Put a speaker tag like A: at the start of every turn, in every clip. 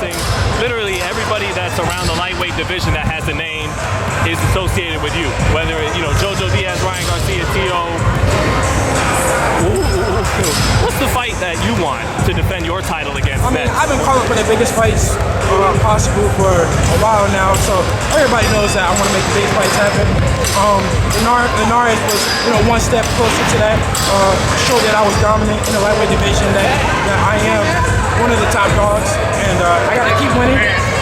A: boxing, literally everybody that's around the lightweight division that has a name is associated with you. Whether Jojo Diaz, Ryan Garcia, Tio. What's the fight that you want to defend your title against?
B: I mean, I've been calling for the biggest fights possible for a while now, so everybody knows that I want to make the biggest fights happen. Linares was, one step closer to that. Showed that I was dominant in the lightweight division, that I am one of the top dogs, and I got to keep winning.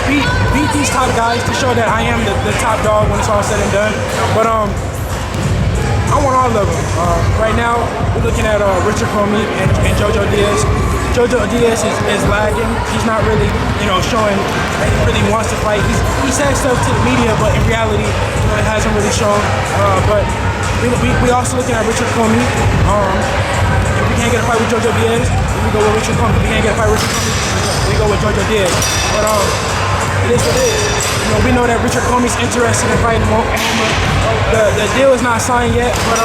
B: Beat these top guys to show that I am the top dog when it's all said and done. But I want all of them. Right now, we're looking at Richard Commey and Jojo Diaz. Jojo Diaz is lagging. He's not really, showing that he really wants to fight. He says stuff to the media, but in reality, it hasn't really shown. But we also looking at Richard Commey. If we can't get a fight with Jojo Diaz, we go with Richard Commey. If we can't get a fight with Richard Commey, we go with Jojo Diaz. But it is what it is. We know that Richard Commey's interested in fighting Loma. The deal is not signed yet, but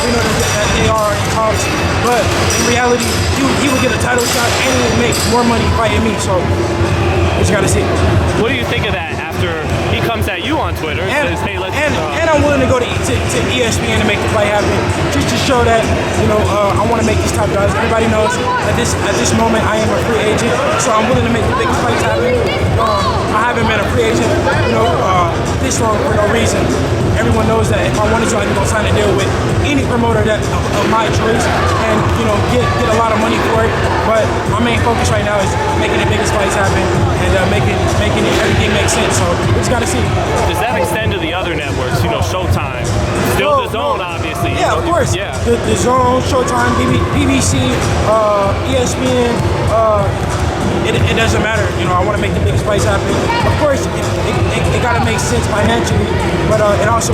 B: we know that they are in talks. But in reality, he would get a title shot and he would make more money fighting me. So we just gotta see.
A: What do you think of that after he comes at you on Twitter and says, "Hey, let's..."
B: And I'm willing to go to ESPN to make the fight happen, just to show that I want to make these top guys. Everybody knows at this moment I am a free agent, so I'm willing to make the biggest fights happen. I haven't been a free agent, this long for no reason. Everyone knows that if I wanted to, I can go sign a deal with any promoter of my choice, and get a lot of money for it. But my main focus right now is making the biggest fights happen and making everything make sense. So we just gotta see.
A: Does that extend to the other networks? Showtime, still the Zone, obviously.
B: Yeah, of course.
A: Yeah.
B: The Zone, Showtime, BBC, ESPN. It doesn't matter. I want to make the biggest fights happen. Of course, it got to make sense financially, but it also,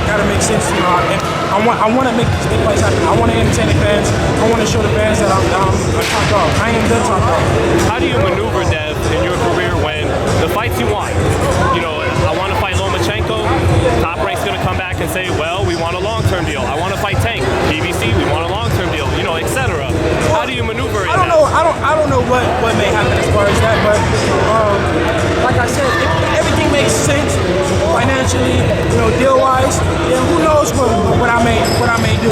B: got to make sense. I want to make these big fights happen. I want to entertain the fans. I want to show the fans that I'm a top dog. I am the top dog.
A: How do you maneuver, Dev, in your career when the fights you want? I want to fight Lomachenko. Top Rank's going to come back and say, well, we want a long-term deal. I want to fight Tank. BBC, we want a long-term deal. Etc. How do you maneuver it?
B: I don't know what may happen as far as that, but like I said, if everything makes sense financially, deal-wise, then who knows what I may do.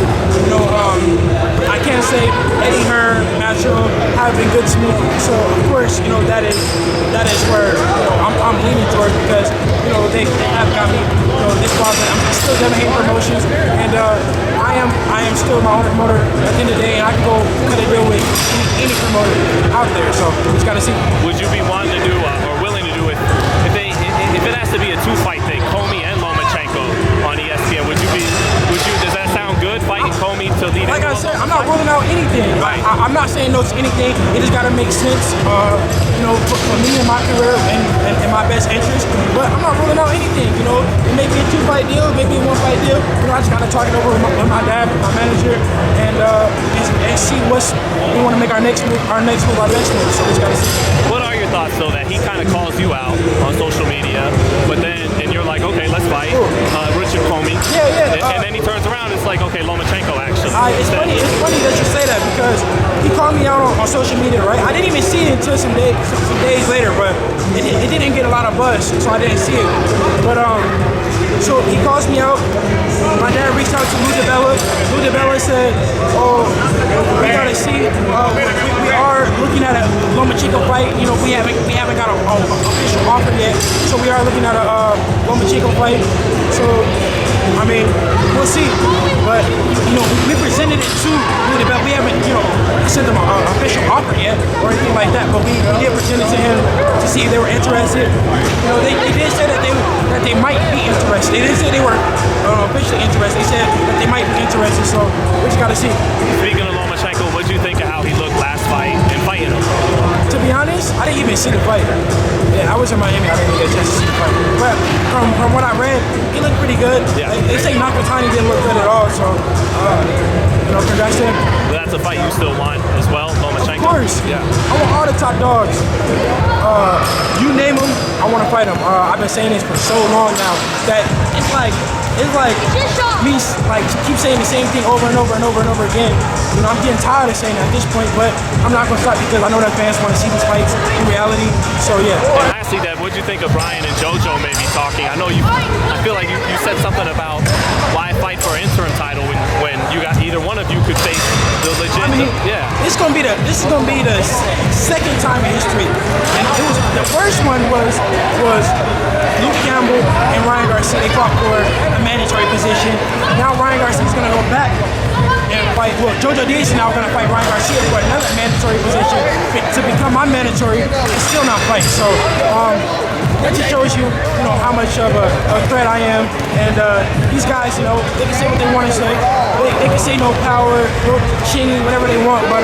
B: I can't say Eddie Hearn, Natural have been good to me, so of course, that is where I'm leaning towards, because they have got me. This process, I'm still Devin Haney Promotions, and I am still my own promoter at the end of the day, and I can go cut a deal with any promoter out there. So we just got to see.
A: Would you be wanting to do or willing to do it if it has to be a two-fight thing, Commey and Lomachenko on ESPN? Does that sound good? Fighting Commey to lead?
B: Like I said, I'm not ruling out anything.
A: Right.
B: I'm not saying no to anything. It just got to make sense, for me and my career and my best interest. But I'm not ruling out anything. It may be a two-fight deal, maybe a one-fight deal. I just got to talk it over with my dad, my manager, and see we want to make our next move, our best move. So we just got to see.
A: What are your thoughts, though, that he kind of calls you out on social media, but then you're like, okay, let's fight Richard Commey.
B: Yeah.
A: And then he turns around, it's like, okay, Lomachenko actually.
B: It's funny that you say that, because he called me out on social media, right? I didn't even see it until some days later, but it didn't get a lot of buzz, so I didn't see it. But so he calls me out. My dad reached out to Lou DiBella. Lou DiBella said, "Oh, we gotta see. We are looking at a Lomachenko fight. We haven't got a official offer yet, so we are looking at a Lomachenko fight. So, I mean, we'll see. But we presented it to Lou DiBella. We haven't sent them an official offer yet or anything like that. But we did present it to him to see if they were interested. They did say that they might be interested. They didn't say they were officially interested. They said that they might be interested. So we just gotta see."
A: Speaking of Lomachenko, what did you think of how he looked last fight and fighting him?
B: To be honest, I didn't even see the fight. Yeah, I was in Miami. I didn't get a chance to see the fight. But from what I read, he looked pretty good.
A: Yeah.
B: They say Nakatani didn't look good at all. So, congrats to him.
A: But that's a fight you still want as well, Lomachenko?
B: Of course.
A: Yeah.
B: I want all the top dogs. You name them, I want to fight them. I've been saying this for so long now that it's like it's like me like keep saying the same thing over and over and over and over again. You know, I'm getting tired of saying it at this point, but I'm not gonna stop because I know that fans want to see these fights in reality. So yeah.
A: And lastly, Dev, what do you think of Brian and JoJo maybe talking? I know I feel like you said something about why fight for an interim title when you got either one of you could face the legit.
B: I mean,
A: yeah.
B: This is gonna be the second time in history, and it was the first one was Luke Campbell and Ryan Garcia. They fought for a mandatory position. Now Ryan Garcia is gonna go back and fight. Well, JoJo Diaz is now gonna fight Ryan Garcia for another mandatory position to become my mandatory and still not fight. So that just shows you, how much of a threat I am. And these guys, they can say what they want to say. They can say no power, no chingy, whatever they want, but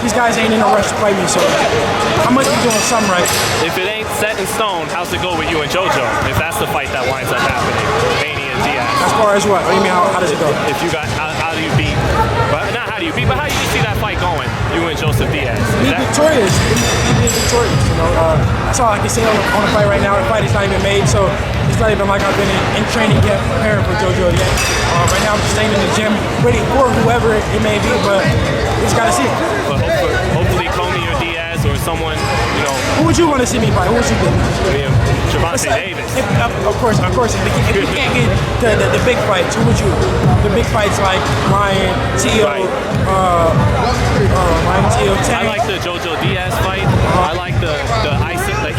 B: these guys ain't in a rush to fight me, so I must be doing something right.
A: If it ain't set in stone, how's it go with you and JoJo? If that's the fight that winds up happening, Haney and Diaz.
B: As far as what? What do you mean, how does it go?
A: If you got, how do you beat? Well, not how do you beat, but how do you see that fight going? You and Joseph Diaz.
B: Be victorious. Be victorious. That's all I can say on the fight right now. The fight is not even made, so it's not even like I've been in training yet, preparing for JoJo yet. Right now I'm just staying in the gym, waiting for whoever it may be, but we just gotta see.
A: But hopefully Commey or Diaz or someone,
B: Who would you want to see me fight? Who would you get?
A: Javante Davis.
B: Of course. If you can't get the big fights, who would you? The big fights like Ryan, Tio,
A: Right.
B: Ryan, Tio,
A: I like the JoJo Diaz fight. I like the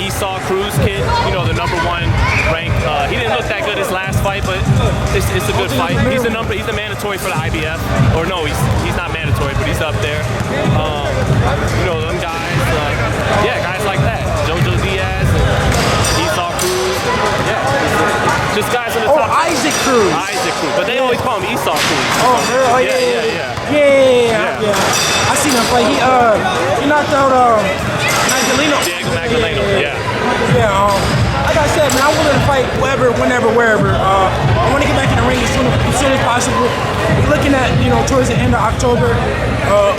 A: Esau Cruz kid. The number one ranked. He didn't look that good his last fight, but it's a good fight. He's the mandatory for the IBF. Or no, he's not mandatory, but he's up there. Them guys. Guys like that. JoJo Diaz and Esau Cruz. Yeah, just guys in the top.
B: Isaac Cruz.
A: But they always call him Esau Cruz.
B: Oh, really? Yeah. I seen him fight. He knocked out Magdaleno.
A: Diego Magdaleno. Yeah.
B: Yeah. Like I said, man, I'm willing to fight wherever, whenever, wherever. I want to get back in the ring as soon as possible. We're looking at, towards the end of October,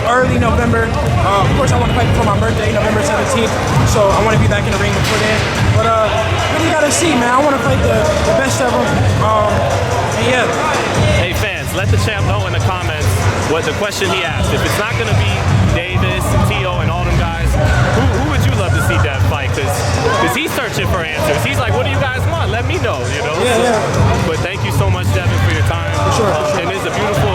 B: early November. Of course, I want to fight before my birthday, November 17th. So I want to be back in the ring before then. But really gotta see, man. I want to fight the best of them. And yeah.
A: Hey fans, let the champ know in the comments what the question he asked. If it's not gonna be Davis, Tio, and all them guys, who would you love to see that fight? Because he's searching for answers. He's like, what do you guys want? Let me know,
B: Yeah.
A: But thank you so much, Devin, for your time.
B: For sure.
A: And it's a beautiful